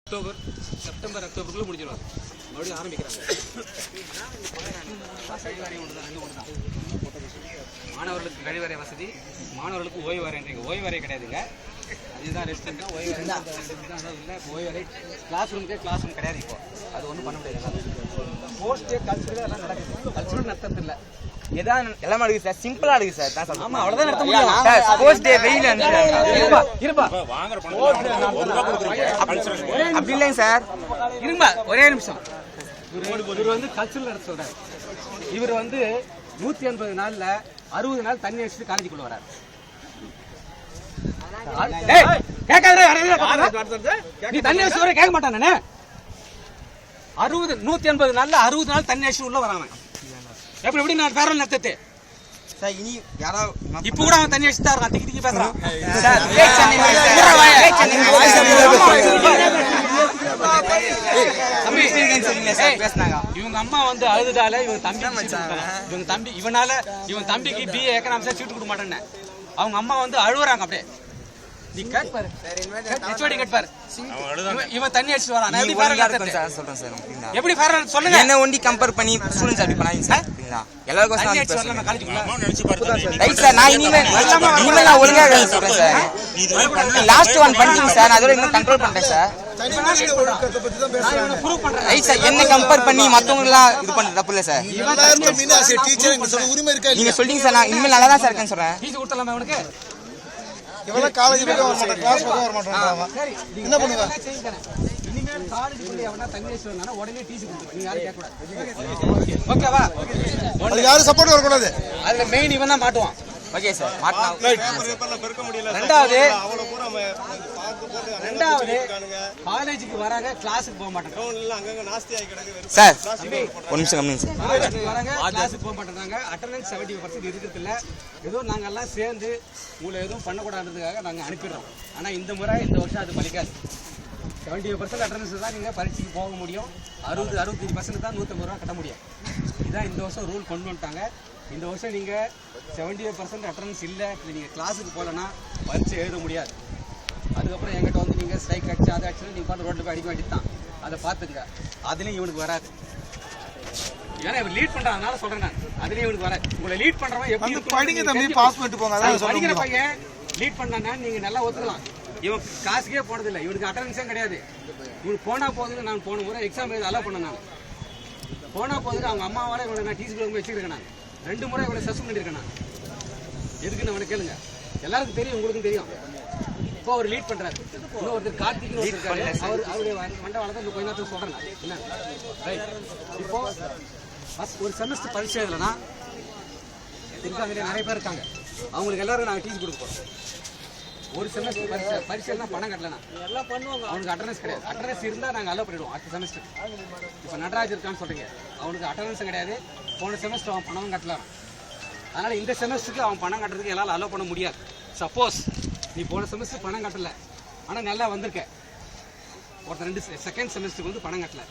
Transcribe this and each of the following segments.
September அக்டோபருக்குள்ள முடிஞ்சிடும். மறுபடியும் ஆரம்பிக்கிறாங்க. மாணவர்களுக்கு கழிவறை வசதி, மாணவர்களுக்கு ஓய்வு வரைன்றீங்க. ஓய்வு வரை கிடையாதுங்க, அதுதான் ரெஸ்ட் தான். ஓய்வு வரை இல்லை, ஓய்வு வரை கிளாஸ் ரூம் கிடையாது. இப்போ அது ஒன்றும் பண்ண முடியாது. போஸ்ட் கல்ச்சுரல் எல்லாம் நடக்குது. கல்ச்சுரல் நடத்துறது இல்லை, எல்லாம் இருக்கு சார். சிம்பிளா இருக்கு சார். தான் சொல்றேன். ஆமா, அவ்வளவுதான் நடத்த முடியும். ஸ்போர்ட்ஸ் டே வெயில் இருப்பா அப்படி இல்லைங்க சார். இருப்பா ஒரே நிமிஷம். இவர் வந்து கல்ச்சுரல் நடத்த சொல்றாரு. இவர் வந்து 180 நாள்ல 60 நாள் தண்ணி அடிச்சுட்டு காலேஜுக்குள்ள வராரு. நீ தண்ணி அடிச்சு வர கேட்க மாட்டானே. 180 நாள்ல 60 நாள் தண்ணி அடிச்சு உள்ள வராங்க. எப்படி நான் பேரல் நடத்தது சார். இனி யாரோ இப்ப கூட அவன் தண்ணி அடிச்சுதான் இருக்கான். திக்கி பேசுறான். இவங்க அம்மா வந்து அழுதுதால இவன் தம்பி இவன் தம்பிக்கு BA எக்கனாமிக்ஸா சீட்டு கொடுக்க மாட்டேன்னு அவங்க அம்மா வந்து அழுவுறாங்க. அப்படியே நீ கேட்பாரு, இவன் தண்ணி அடிச்சு வரான். எப்படி சொல்லுங்க. என்ன ஒண்டி கம்பேர் பண்ணி ஸ்டூடண்ட்ஸ் அப்படி பண்ணாதீங்க சார். எல்லாருக்கும் ரைட் சார். நான் இனிமேல் நான் ஒழுங்காக சொல்றேன் சார். லாஸ்ட் ஒன் பண்ணிட்டீங்க சார். நான் அதோட இன்னும் கண்ட்ரோல் பண்றேன் சார். Right sir. என்ன கம்பேர் பண்ணி மத்தவங்க எல்லாம் இது பண்றது தப்பு இல்ல சார். நீங்க சொல்றீங்க சார். நான் இனிமேல் நல்லா தான் சார் இருக்கேன்னு சொல்றேன். இவெல்லாம் காலேஜ் போய் வர மாட்டான், கிளாஸ் போக வர மாட்டான். என்ன பண்ணுவ? இனிமேல் காலேஜ்ல எவனா தண்ணி அடிச்சுனா உடனே டிசி கொடுங்க. நீங்க யாரும் கேட்க கூடாது. ஓகேவா? அது யாரும் சப்போர்ட் வர கூடாது. அதுல மெயின் இவன் தான் மாட்டுவான். Okay sir. மாட்டலாம். ரெண்டாவது காலேஜுக்கு வராங்க, கிளாஸுக்கு போக மாட்டாங்க சார். ஒரு நிமிஷம் கம்மிங்க சார். காலேஜுக்கு வராங்க, கிளாஸுக்கு போக மாட்டாங்க. அட்டெண்டன்ஸ் 70% இருக்கிறது இல்ல. ஏதோ நாங்க எல்லாம் சேர்ந்து உங்களை எதுவும் பண்ணக்கூடாதுன்றதுக்காக நாங்க அனுப்பிடுறோம். ஆனா இந்த வருஷம் அது பலிக்காது. 70% அட்டெண்டன்ஸ் தான் நீங்க பரீட்சைக்கு போக முடியும். 65% தான் 150 ரூபா கட்ட முடியும். இதான் இந்த வருஷம் ரூல் கொண்டு வந்துட்டாங்க. இந்த வருஷம் நீங்க 70% அட்டெண்டன்ஸ் இல்லை, நீங்க கிளாஸுக்கு போகலன்னா பரீட்சை எழுத முடியாது. அதுக்கப்புறம் எங்கிட்ட வந்து நீங்க ஸ்ட்ரைக் அடிச்சு அதை அடிச்சு நீங்க பார்த்து ரோட்ல போய் அடிக்க வேண்டியது தான். அதை பார்த்துங்க. அதுலயும் இவனுக்கு வராது. ஏன்னா இவர் லீட் பண்றதுனால சொல்றேன் நான். அதுலயும் இவனுக்கு வராது. உங்களை லீட் பண்றவன் எப்படி படிங்க தம்பி, பாஸ் பண்ணிட்டு போங்க. அதான் படிக்கிற பையன் லீட் பண்ணா நீங்க நல்லா ஒத்துக்கலாம். இவன் காசுக்கே போனது இல்லை, இவனுக்கு அட்டெண்டன்ஸே கிடையாது. இவனுக்கு போனா போகுது. நான் போன முறை எக்ஸாம் எழுத அலோவ் பண்ண நான் போனா போகுது. அவங்க அம்மாவால இவனை நான் டீச்சர் போய் வச்சுருக்கேன். நான் 2 முறை இவனை சஸ்பெண்ட் பண்ணிருக்கேன். நான் எதுக்குன்னு அவனை கேளுங்க. எல்லாருக்கும் தெரியும், உங்களுக்கும் தெரியும். இப்போ அவர் லீட் பண்றாரு. இன்னும் ஒருத்தர் கார்த்திக் அவருடைய மண்டவாளத்தை கொஞ்ச நேரத்துக்கு சொல்றேன். என்ன ரைட். இப்போ ஒரு செமஸ்டர் பரீட்சை எழுதலன்னா இருக்காங்க, நிறைய பேர் இருக்காங்க. அவங்களுக்கு எல்லாரும் நாங்கள் டீச் கொடுக்க போறோம். ஒரு செமஸ்டர் பரீட்சைனா பணம் கட்டலனா எல்லாம் பண்ணுவாங்க. அவனுக்கு அட்டெண்டன்ஸ் கிடையாது. அட்டெண்டன்ஸ் இருந்தால் நாங்கள் அலோவ் பண்ணிடுவோம் அடுத்த செமஸ்டர். இப்போ நடராஜ் இருக்கான்னு சொல்றீங்க, அவனுக்கு அட்டெண்டன்ஸும் கிடையாது. போன செமஸ்டர் அவன் பணமும் கட்டலாம். அதனால இந்த செமஸ்டருக்கு அவன் பணம் கட்டுறதுக்கு எல்லாம் அலோவ் பண்ண முடியாது. சப்போஸ் நீ போன செமஸ்டர் பணம் கட்டல, ஆனால் நல்லா வந்திருக்க. ஒருத்தர் செகண்ட் செமஸ்டருக்கு வந்து பணம் கட்டல,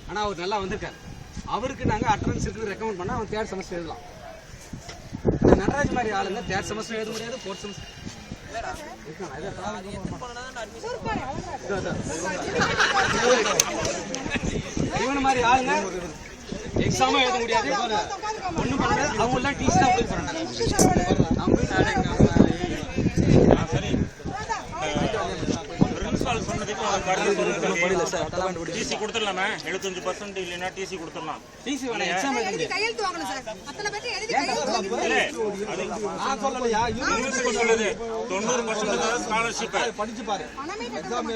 ஆனால் அவர் நல்லா வந்திருக்காரு. அவருக்கு நாங்கள் அட்டெண்டன்ஸ் இருக்குது ரெக்கமெண்ட் பண்ணால் அவன் 3rd செமஸ்டர் எழுதலாம். நடராஜ் மாதிரி ஆளுங்க 3rd செமஸ்டர் எழுத முடியாது, 4th செமஸ்டர். இவன மாதிரி ஆளுங்க எக்ஸாமும் எழுத முடியாது, ஒன்றும் பண்ண முடியாது. அவங்க எல்லாம் டீச்சர் தான் போய் போறாங்க. டிசி கொடுத்துடலாமே. 75% இல்லைன்னா டிசி கொடுத்துடலாம். டிசி வேணாம், எக்ஸாம் எழுதி கையெழுத்து வாங்கணும் சார். அத்தனை பேர் எழுதி கையெழுத்து நான் சொல்லலையா, 90% தான் ஸ்காலர்ஷிப். படிச்சு பாரு. எக்ஸாம்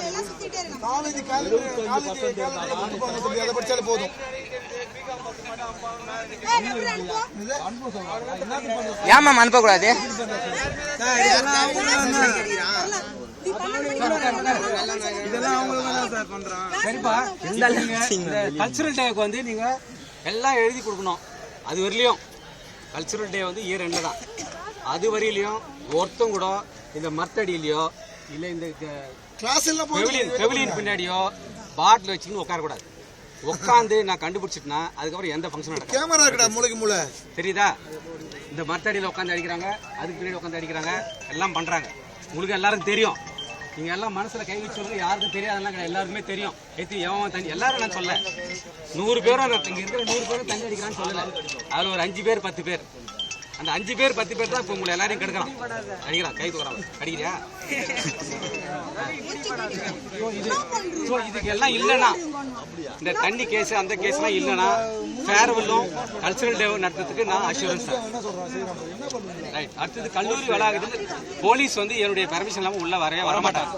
எல்லாம் சுத்திட்டே இருக்காங்க. காலேஜ் அதை படிச்சாலே போதும். ஏன் மேம் அனுப்பக்கூடாது? சரிப்பா. கல்ச்சுரல் டேக்கு வந்து நீங்க எல்லாம் எழுதி கொடுக்கணும். அது வரலையும் கல்ச்சுரல் டே வந்து இயர் எண்ட்ல தான். அது வரையிலையும் ஒருத்தம் கூட இந்த மர்த்தடியிலையோ இல்லை இந்த பெவிலியன் பின்னாடியோ பாட்டில் வச்சுன்னு உட்காரக்கூடாது. உட்காந்து நான் கண்டுபிடிச்சிட்டேன்னா அதுக்கப்புறம் எந்த ஃபங்க்ஷன் நடக்கும். கேமரா இருக்கடா மூளைக்கு மூளை தெரியுதா? இந்த மரத்தடியில் உட்காந்து அடிக்கிறாங்க, அதுக்கு பின்னாடி உட்காந்து அடிக்கிறாங்க, எல்லாம் பண்றாங்க. உங்களுக்கு எல்லாரும் தெரியும். நீங்க எல்லாம் மனசுல கை வச்சு சொல்லுங்க, யாருக்கும் தெரியாதெல்லாம் கிடையாது, எல்லாருக்குமே தெரியும். எவன் தண்ணி எல்லாரும் நான் சொல்ல 100 பேரும் இங்க இருக்கிற 100 பேரும் தண்ணி அடிக்கிறான்னு சொல்லல. அதுல ஒரு 5 பேர் 10 பேர், அந்த 5 பேர் 10 பேர் தான் இப்போ உங்களை எல்லாரையும் கெடுக்கலாம். அடிக்கிறான், கை தூக்குறான், அடிக்கிறியா? இதுக்கு எல்லாம் இல்லைன்னா, இந்த தண்ணி கேஸ் அந்த கேஸ்லாம் இல்லைன்னா ஃபேர்வெல்லும் கல்ச்சரல் டே நடத்துறதுக்கு நான் அஷூரன்ஸ் ரைட். அடுத்தது கல்லூரி வளாகத்துக்கு போலீஸ் வந்து என்னுடைய பெர்மிஷன் இல்லாமல் உள்ள வரமாட்டாங்க.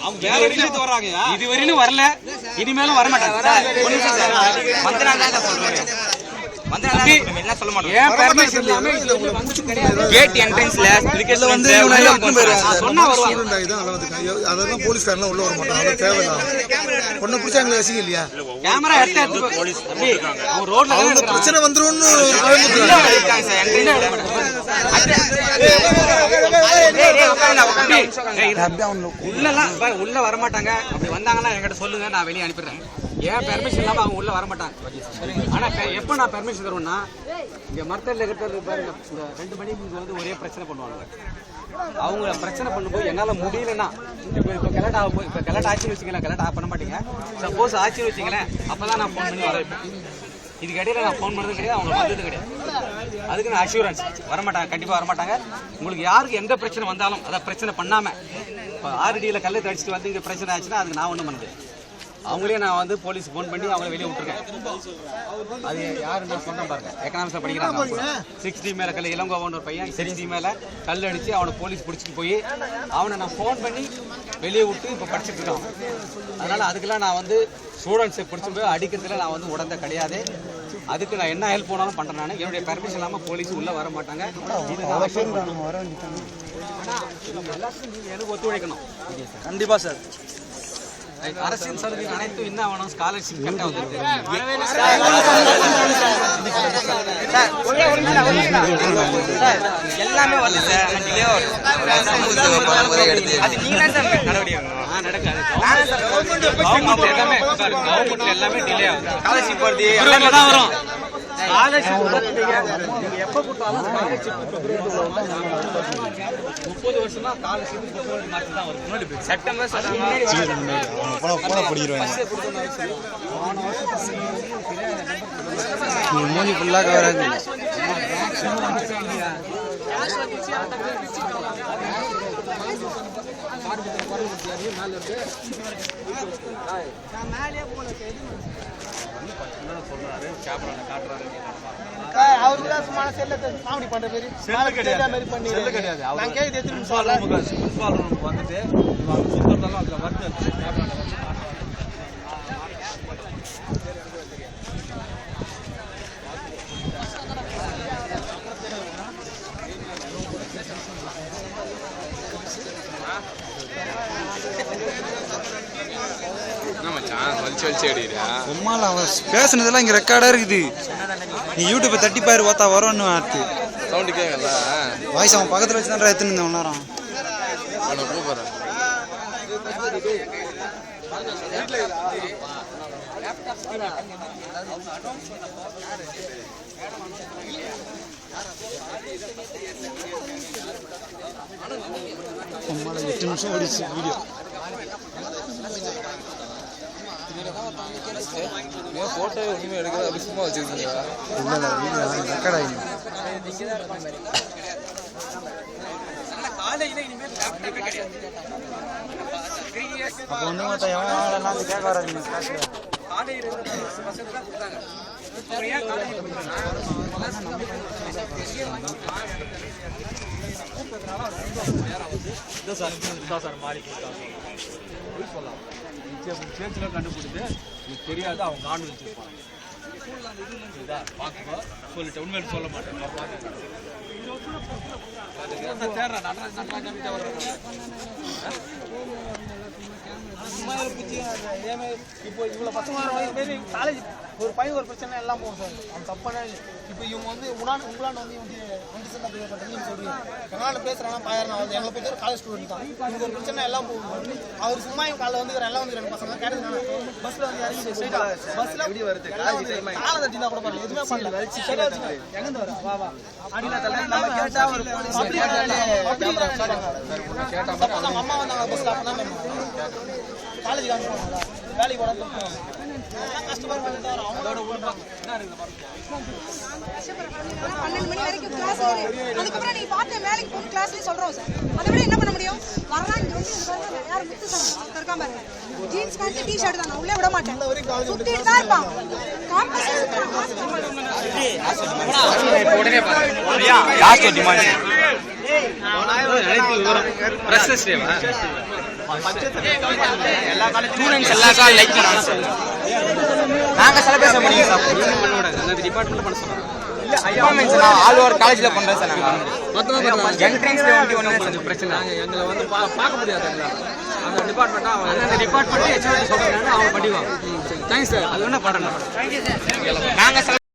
அவங்க வேற விஷயத்து வர்றாங்க, இதுவரையிலும் வரல, இனிமேலும் வரமாட்டாங்க. கேட் என்ட்ரன்ஸ்ல அதெல்லாம் போலீஸ்காரன் உள்ள வர மாட்டாங்க, அது தேவையில்லை. பொண்ணு பிடிச்சா எங்களுக்கு ரசிக்க இல்லையா? கேமரா ரோட்ல பிரச்சனை வந்துரும்னு உள்ள வரமாட்டாங்க. அப்படி வந்தாங்கன்னா என்கிட்ட சொல்லுங்க, நான் வெளியே அனுப்பிடுறேன். ஏன் பெர்மிஷன் இல்லாம அவங்க உள்ள வரமாட்டாங்க. ஆனா எப்ப நான் பெர்மிஷன் தருவேன்னா, இங்க மரத்தில் இருக்கிறது பாருங்க, இந்த 2 மணிக்கு வந்து ஒரே பிரச்சனை பண்ணுவாங்க. அவங்க பிரச்சனை பண்ணும்போது என்னால முடியலன்னா, இப்போ கலெக்ட் ஆச்சுன்னு வச்சுங்களேன், கலெக்ட் ஆஃப் பண்ண மாட்டீங்க. சப்போஸ் ஆச்சுன்னு வச்சுங்களேன், அப்பதான் நான் ஃபோன் பண்ணி வர வைப்பேன். இதுக்கு இடையில நான் ஃபோன் பண்ணது கிடையாது, அவங்க வந்தது கிடையாது. அதுக்கு நான் அஷூரன்ஸ் வரமாட்டாங்க, கண்டிப்பா வரமாட்டாங்க. உங்களுக்கு யாருக்கு எந்த பிரச்சனை வந்தாலும் அதை பிரச்சனை பண்ணாம, இப்போ ஆர்டியில் கல்லை தடிச்சிட்டு வந்து இங்கே பிரச்சனை ஆச்சுன்னா அதுக்கு நான் ஒன்றும் பண்ணுது. அவங்களே நான் வந்து போலீஸ் ஃபோன் பண்ணி அவங்கள வெளியே விட்டுருக்கேன். அது யாரு நான் சொன்னேன் பாருங்க, எக்கனாமிக்ஸில் படிக்கிறாங்க. 6D மேலே கல் இளங்கோவன் ஒரு பையன் 6D மேலே கல் அடித்து அவனை போலீஸ் பிடிச்சிட்டு போய் அவனை நான் ஃபோன் பண்ணி வெளியே விட்டு இப்போ படிச்சுட்டு இருக்கான். அதனால் அதுக்கெல்லாம் நான் வந்து ஸ்டூடெண்ட்ஸை பிடிச்சி போய் அடிக்கிறதுல நான் வந்து உடந்த கிடையாது. அதுக்கு நான் என்ன ஹெல்ப் பண்ணாலும் பண்ணுறேன். நான் என்னுடைய பெர்மிஷன் இல்லாமல் போலீஸ் உள்ளே வர மாட்டாங்க. எனக்கு ஒத்துழைக்கணும் கண்டிப்பா சார். அரசின் சலுகை அனைத்தும் என்ன ஆகணும், ஸ்காலர்ஷிப் கரெக்டாக வந்து எல்லாமே வருது சார். கவர்மெண்ட்ல எல்லாமே டிலே ஆகுது. ஸ்காலர்ஷிப் வருது, எல்லாமே தான் வரும். ஸ்காலர்ஷிப் நீங்க எப்ப கொடுத்தாலும் ஸ்காலர்ஷிப் 30 வருஷமா ஸ்காலர்ஷிப் பிப்ரவரி மாசம் தான் வரும். செப்டம்பர் மூஞ்சி ஃபுல்லாக கவராது. உம்மால அவன் பேசுனதெல்லாம் இங்க ரெக்கார்டா இருக்குது. நீ யூடியூப்பை தட்டி பாரு, பார்த்தா வரும்னு ஆத்து சவுண்டு கேட்கல. வாய்ஸ் அவன் பக்கத்துல வச்சு தான் எடுத்துன்னு இருந்தேன் நேரம். கூப்பிடுறேன். உம்மால 8 நிமிஷம் ஓடிச்சு வீடியோ. போட்டோ ஒன்றுமே எடுக்கிற அப்படி சும்மா வச்சுருக்கீங்க. இல்லை வீடியோ ரெக்கார்ட் ஆகி அப்போ வந்து மொத்தம் எவன் கேட்க வராது. சேர்ச்சில் கண்டுபிடிச்சு தெரியாது, அவங்க ஆண்டு வச்சிருப்பாங்க. சொல்லிட்டு உண்மையில சொல்ல மாட்டேன். இப்போ இவ்வளோ பசங்க காலேஜ் ஒரு பையன் ஒரு பிரச்சனை எல்லாம் போகும் சார். அவன் தப்பான இப்போ இவங்க வந்து உங்களாண்ட வந்து இவங்க பிஹேவ் பண்ணுறீங்க நீங்கள் சொல்றீங்க. எங்களாண்ட பேசுகிறாங்க பாயிரம் வந்து எங்களை பொறுத்த காலேஜ் ஸ்டூடெண்ட் தான். இவங்க ஒரு பிரச்சனை எல்லாம் போகும். அவர் சும்மா இவங்க காலைல வந்து எல்லாம் வந்து 2 பசங்க கேட்டதுனால பஸ்ஸில் வந்து இறங்கி ஸ்ட்ரைட்டாக பஸ்ஸில் எப்படி வருது காலை தட்டினா கூட பண்ணல எதுவுமே பண்ணல. எங்கேருந்து வர வா வா நம்ம கேட்டால் ஒரு அவங்க அம்மா வந்தாங்க பஸ்ஸில் அப்போ தான் காலேஜுக்கு அனுப்புவாங்களா வேலைக்கு போட கஷ்டப்பட்டு அவங்களோட என்ன இருக்குது 12 மணி வரைக்கும் கிளாஸ் அதுக்கப்புறம் நீங்க பார்த்து வேலைக்கு போன கிளாஸ்லயே சொல்றோம் சார். அதை விட என்ன பண்ண முடியும்? வரலாம் இங்க வந்து யாரும் முத்து சார் இருக்காம பாருங்க. ஜீன்ஸ் பேண்ட் டி ஷர்ட் தான் நான் உள்ளே விட மாட்டேன். சுத்திட்டு தான் இருப்பான். காம்பஸ் லாஸ்ட் ஒரு டிமாண்ட் ஃப்ரெஷர்ஸ் டேவா ஸ்டூடண்ட்ஸ் எல்லா கால் லைக் பண்ணாங்க சார். நாங்க செலிப்ரேட் பண்ணி சார் அந்த டிபார்ட்மென்ட்ல பண்ண சொல்றோம். பர்ஃபார்மன்ஸ் நான் ஆல் ஓவர் காலேஜ்ல பண்றேன் சார். நாங்க மொத்தமா என்ட்ரன்ஸ் 21 கொஞ்சம் பிரச்சனை. நாங்க எங்களை வந்து பார்க்க முடியாது. அந்த டிபார்ட்மென்ட்டா அந்த டிபார்ட்மென்ட் ஹெச்ஓடி சொல்றாங்க அவங்க பண்ணிடுவாங்க. Thanks sir. அது என்ன பண்ணணும் நாங்க